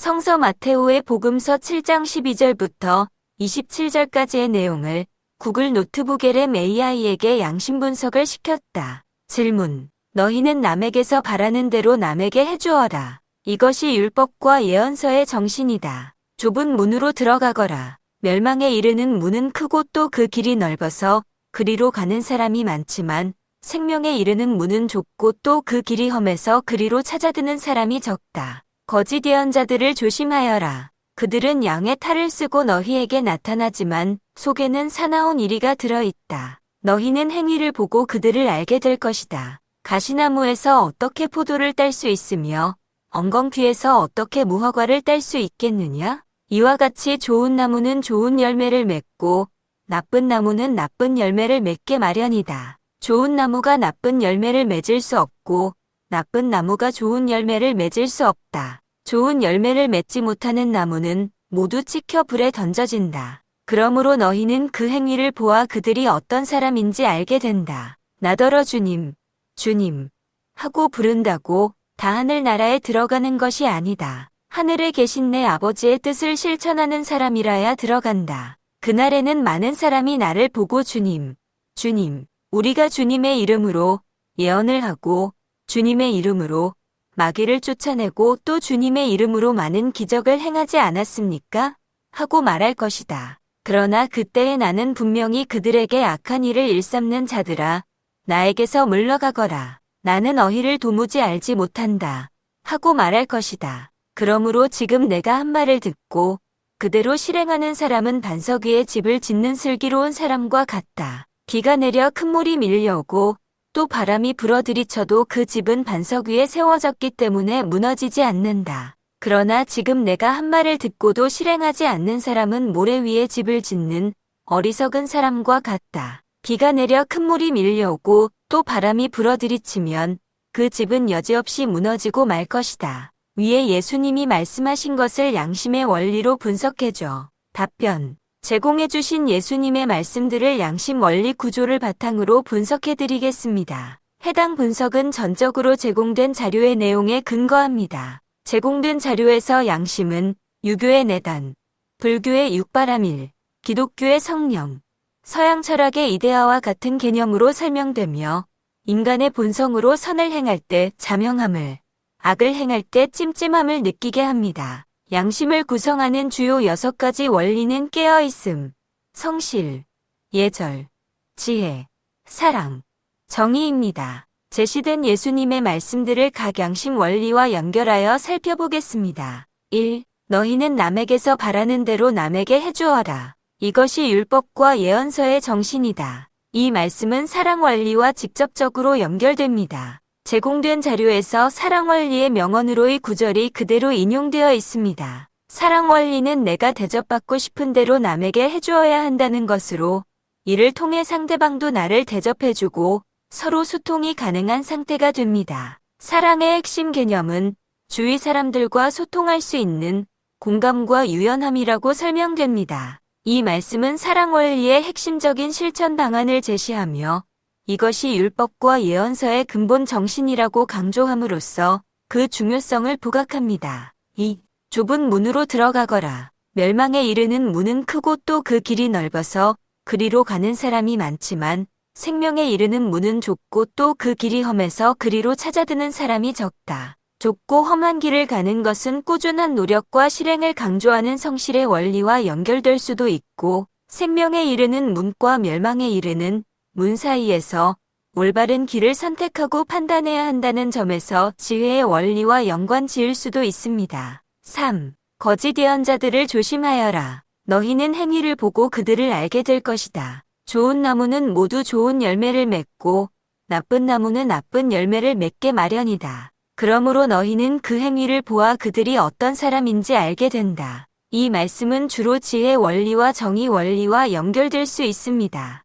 성서 마테오의 복음서 7장 12절부터 27절까지의 내용을 구글 노트북 LM AI에게 양심 분석을 시켰다. 질문. 너희는 남에게서 바라는 대로 남에게 해주어라. 이것이 율법과 예언서의 정신이다. 좁은 문으로 들어가거라. 멸망에 이르는 문은 크고 또 그 길이 넓어서 그리로 가는 사람이 많지만 생명에 이르는 문은 좁고 또 그 길이 험해서 그리로 찾아드는 사람이 적다. 거짓 예언자들을 조심하여라. 그들은 양의 탈을 쓰고 너희에게 나타나지만 속에는 사나운 이리가 들어있다. 너희는 행위를 보고 그들을 알게 될 것이다. 가시나무에서 어떻게 포도를 딸 수 있으며 엉겅퀴에서 어떻게 무화과를 딸 수 있겠느냐? 이와 같이 좋은 나무는 좋은 열매를 맺고 나쁜 나무는 나쁜 열매를 맺게 마련이다. 좋은 나무가 나쁜 열매를 맺을 수 없고 나쁜 나무가 좋은 열매를 맺을 수 없다. 좋은 열매를 맺지 못하는 나무는 모두 찍혀 불에 던져진다. 그러므로 너희는 그 행위를 보아 그들이 어떤 사람인지 알게 된다. 나더러 주님, 주님 하고 부른다고 다 하늘나라에 들어가는 것이 아니다. 하늘에 계신 내 아버지의 뜻을 실천하는 사람이라야 들어간다. 그날에는 많은 사람이 나를 보고 주님, 주님, 우리가 주님의 이름으로 예언을 하고 주님의 이름으로 마귀를 쫓아내고 또 주님의 이름으로 많은 기적을 행하지 않았습니까? 하고 말할 것이다. 그러나 그때에 나는 분명히 그들에게 악한 일을 일삼는 자들아, 나에게서 물러가거라. 나는 너희를 도무지 알지 못한다. 하고 말할 것이다. 그러므로 지금 내가 한 말을 듣고 그대로 실행하는 사람은 반석 위에 집을 짓는 슬기로운 사람과 같다. 비가 내려 큰 물이 밀려오고 또 바람이 불어 들이쳐도 그 집은 반석 위에 세워졌기 때문에 무너지지 않는다. 그러나 지금 내가 한 말을 듣고도 실행하지 않는 사람은 모래 위에 집을 짓는 어리석은 사람과 같다. 비가 내려 큰 물이 밀려오고 또 바람이 불어 들이치면 그 집은 여지없이 무너지고 말 것이다. 위에 예수님이 말씀하신 것을 양심의 원리로 분석해줘. 답변. 제공해주신 예수님의 말씀들을 양심 원리 구조를 바탕으로 분석해드리겠습니다. 해당 분석은 전적으로 제공된 자료의 내용에 근거합니다. 제공된 자료에서 양심은 유교의 내단, 불교의 육바라밀, 기독교의 성령, 서양 철학의 이데아와 같은 개념으로 설명되며 인간의 본성으로 선을 행할 때 자명함을, 악을 행할 때 찜찜함을 느끼게 합니다. 양심을 구성하는 주요 6가지 원리는 깨어있음, 성실, 예절, 지혜, 사랑, 정의입니다. 제시된 예수님의 말씀들을 각 양심 원리와 연결하여 살펴보겠습니다. 1. 너희는 남에게서 바라는 대로 남에게 해주어라. 이것이 율법과 예언서의 정신이다. 이 말씀은 사랑 원리와 직접적으로 연결됩니다. 제공된 자료에서 사랑 원리의 명언으로의 구절이 그대로 인용되어 있습니다. 사랑 원리는 내가 대접받고 싶은 대로 남에게 해주어야 한다는 것으로 이를 통해 상대방도 나를 대접해주고 서로 소통이 가능한 상태가 됩니다. 사랑의 핵심 개념은 주위 사람들과 소통할 수 있는 공감과 유연함이라고 설명됩니다. 이 말씀은 사랑 원리의 핵심적인 실천 방안을 제시하며 이것이 율법과 예언서의 근본 정신이라고 강조함으로써 그 중요성을 부각합니다. 2. 좁은 문으로 들어가거라. 멸망에 이르는 문은 크고 또 그 길이 넓어서 그리로 가는 사람이 많지만 생명에 이르는 문은 좁고 또 그 길이 험해서 그리로 찾아드는 사람이 적다. 좁고 험한 길을 가는 것은 꾸준한 노력과 실행을 강조하는 성실의 원리와 연결될 수도 있고 생명에 이르는 문과 멸망에 이르는 문 사이에서 올바른 길을 선택하고 판단해야 한다는 점에서 지혜의 원리와 연관 지을 수도 있습니다. 3. 거짓 예언자들을 조심하여라. 너희는 행위를 보고 그들을 알게 될 것이다. 좋은 나무는 모두 좋은 열매를 맺고 나쁜 나무는 나쁜 열매를 맺게 마련이다. 그러므로 너희는 그 행위를 보아 그들이 어떤 사람인지 알게 된다. 이 말씀은 주로 지혜 원리와 정의 원리와 연결될 수 있습니다.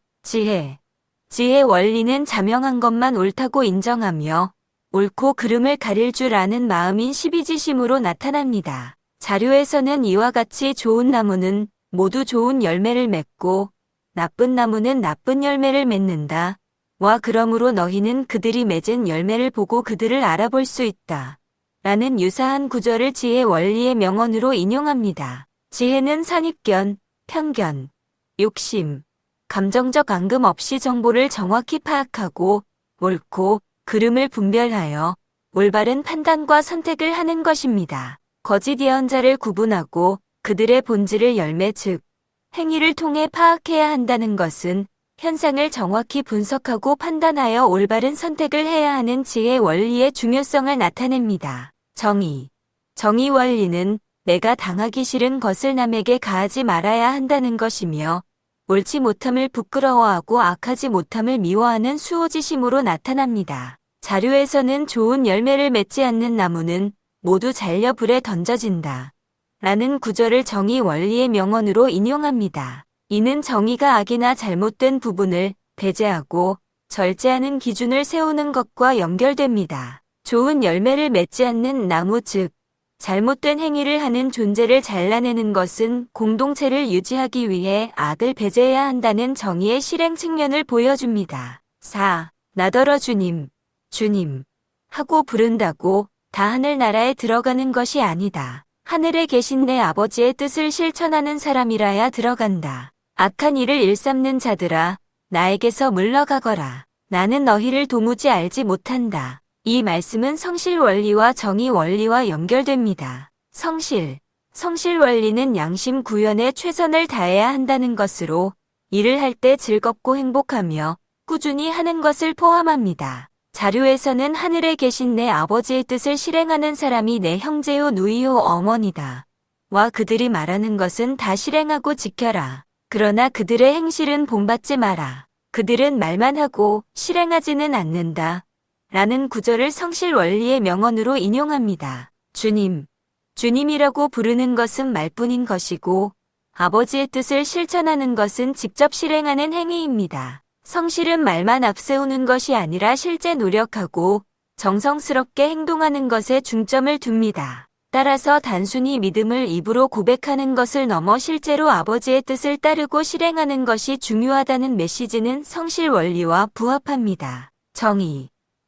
지혜 원리는 자명한 것만 옳다고 인정하며 옳고 그름을 가릴 줄 아는 마음인 시비지심으로 나타납니다. 자료에서는 이와 같이 좋은 나무는 모두 좋은 열매를 맺고 나쁜 나무는 나쁜 열매를 맺는다. 와 그러므로 너희는 그들이 맺은 열매를 보고 그들을 알아볼 수 있다. 라는 유사한 구절을 지혜 원리의 명언으로 인용합니다. 지혜는 선입견, 편견, 욕심, 감정적 앙금 없이 정보를 정확히 파악하고 옳고 그름을 분별하여 올바른 판단과 선택을 하는 것입니다. 거짓 예언자를 구분하고 그들의 본질을 열매 즉 행위를 통해 파악해야 한다는 것은 현상을 정확히 분석하고 판단하여 올바른 선택을 해야 하는 지혜 원리의 중요성을 나타냅니다. 정의 원리는 내가 당하기 싫은 것을 남에게 가하지 말아야 한다는 것이며 옳지 못함을 부끄러워하고 악하지 못함을 미워하는 수호지심으로 나타납니다. 자료에서는 좋은 열매를 맺지 않는 나무는 모두 잘려 불에 던져진다. 라는 구절을 정의 원리의 명언으로 인용합니다. 이는 정의가 악이나 잘못된 부분을 배제하고 절제하는 기준을 세우는 것과 연결됩니다. 좋은 열매를 맺지 않는 나무 즉 잘못된 행위를 하는 존재를 잘라내는 것은 공동체를 유지하기 위해 악을 배제해야 한다는 정의의 실행 측면을 보여줍니다. 4. 나더러 주님 하고 부른다고 다 하늘나라에 들어가는 것이 아니다. 하늘에 계신 내 아버지의 뜻을 실천하는 사람이라야 들어간다. 악한 일을 일삼는 자들아 나에게서 물러가거라. 나는 너희를 도무지 알지 못한다. 이 말씀은 성실 원리와 정의 원리와 연결됩니다. 성실 원리는 양심 구현에 최선을 다해야 한다는 것으로 일을 할 때 즐겁고 행복하며 꾸준히 하는 것을 포함합니다. 자료에서는 하늘에 계신 내 아버지의 뜻을 실행하는 사람이 내 형제요 누이요 어머니다. 와 그들이 말하는 것은 다 실행하고 지켜라. 그러나 그들의 행실은 본받지 마라. 그들은 말만 하고 실행하지는 않는다. 라는 구절을 성실 원리의 명언으로 인용합니다. 주님이라고 부르는 것은 말뿐인 것이고 아버지의 뜻을 실천하는 것은 직접 실행하는 행위입니다. 성실은 말만 앞세우는 것이 아니라 실제 노력하고 정성스럽게 행동하는 것에 중점을 둡니다. 따라서 단순히 믿음을 입으로 고백하는 것을 넘어 실제로 아버지의 뜻을 따르고 실행하는 것이 중요하다는 메시지는 성실 원리와 부합합니다.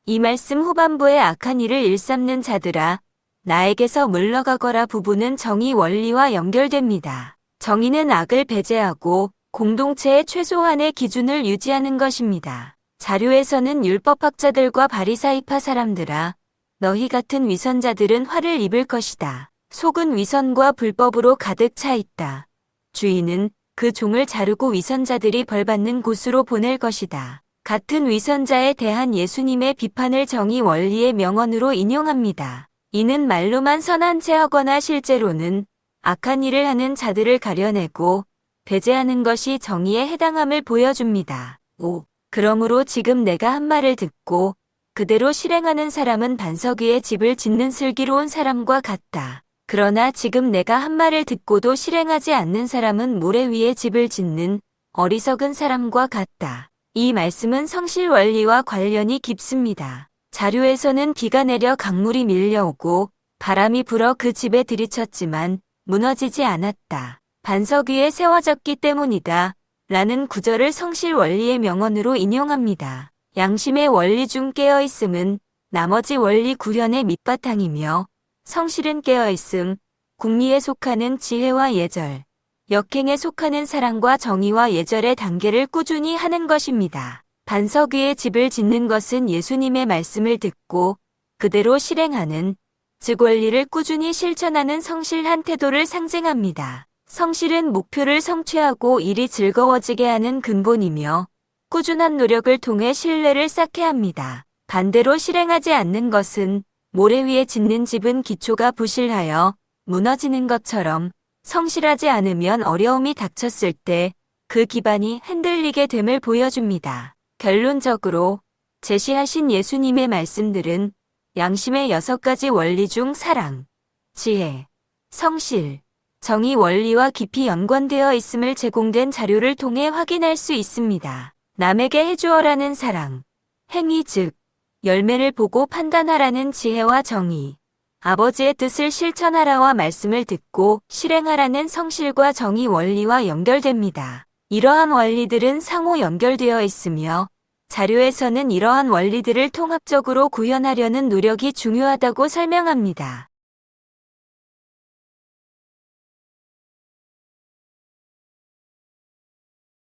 이 말씀 후반부의 악한 일을 일삼는 자들아 나에게서 물러가거라 부분은 정의 원리와 연결됩니다. 정의는 악을 배제하고 공동체의 최소한의 기준을 유지하는 것입니다. 자료에서는 율법학자들과 바리사이파 사람들아 너희 같은 위선자들은 화를 입을 것이다. 속은 위선과 불법으로 가득 차 있다. 주인은 그 종을 자르고 위선자들이 벌받는 곳으로 보낼 것이다. 같은 위선자에 대한 예수님의 비판을 정의 원리의 명언으로 인용합니다. 이는 말로만 선한 채 하거나 실제로는 악한 일을 하는 자들을 가려내고 배제하는 것이 정의에 해당함을 보여줍니다. 5. 그러므로 지금 내가 한 말을 듣고 그대로 실행하는 사람은 반석 위에 집을 짓는 슬기로운 사람과 같다. 그러나 지금 내가 한 말을 듣고도 실행하지 않는 사람은 모래 위에 집을 짓는 어리석은 사람과 같다. 이 말씀은 성실 원리와 관련이 깊습니다. 자료에서는 비가 내려 강물이 밀려오고 바람이 불어 그 집에 들이쳤지만 무너지지 않았다. 반석 위에 세워졌기 때문이다. 라는 구절을 성실 원리의 명언으로 인용합니다. 양심의 원리 중 깨어있음은 나머지 원리 구현의 밑바탕이며 성실은 깨어있음, 궁리에 속하는 지혜와 예절, 역행에 속하는 사랑과 정의와 예절의 단계를 꾸준히 하는 것입니다. 반석 위에 집을 짓는 것은 예수님의 말씀을 듣고 그대로 실행하는, 즉 원리를 꾸준히 실천하는 성실한 태도를 상징합니다. 성실은 목표를 성취하고 일이 즐거워지게 하는 근본이며 꾸준한 노력을 통해 신뢰를 쌓게 합니다. 반대로 실행하지 않는 것은 모래 위에 짓는 집은 기초가 부실하여 무너지는 것처럼 성실하지 않으면 어려움이 닥쳤을 때 그 기반이 흔들리게 됨을 보여줍니다. 결론적으로 제시하신 예수님의 말씀들은 양심의 6가지 원리 중 사랑, 지혜, 성실, 정의 원리와 깊이 연관되어 있음을 제공된 자료를 통해 확인할 수 있습니다. 남에게 해주어라는 사랑, 행위 즉 열매를 보고 판단하라는 지혜와 정의, 아버지의 뜻을 실천하라와 말씀을 듣고 실행하라는 성실과 정의 원리와 연결됩니다. 이러한 원리들은 상호 연결되어 있으며 자료에서는 이러한 원리들을 통합적으로 구현하려는 노력이 중요하다고 설명합니다.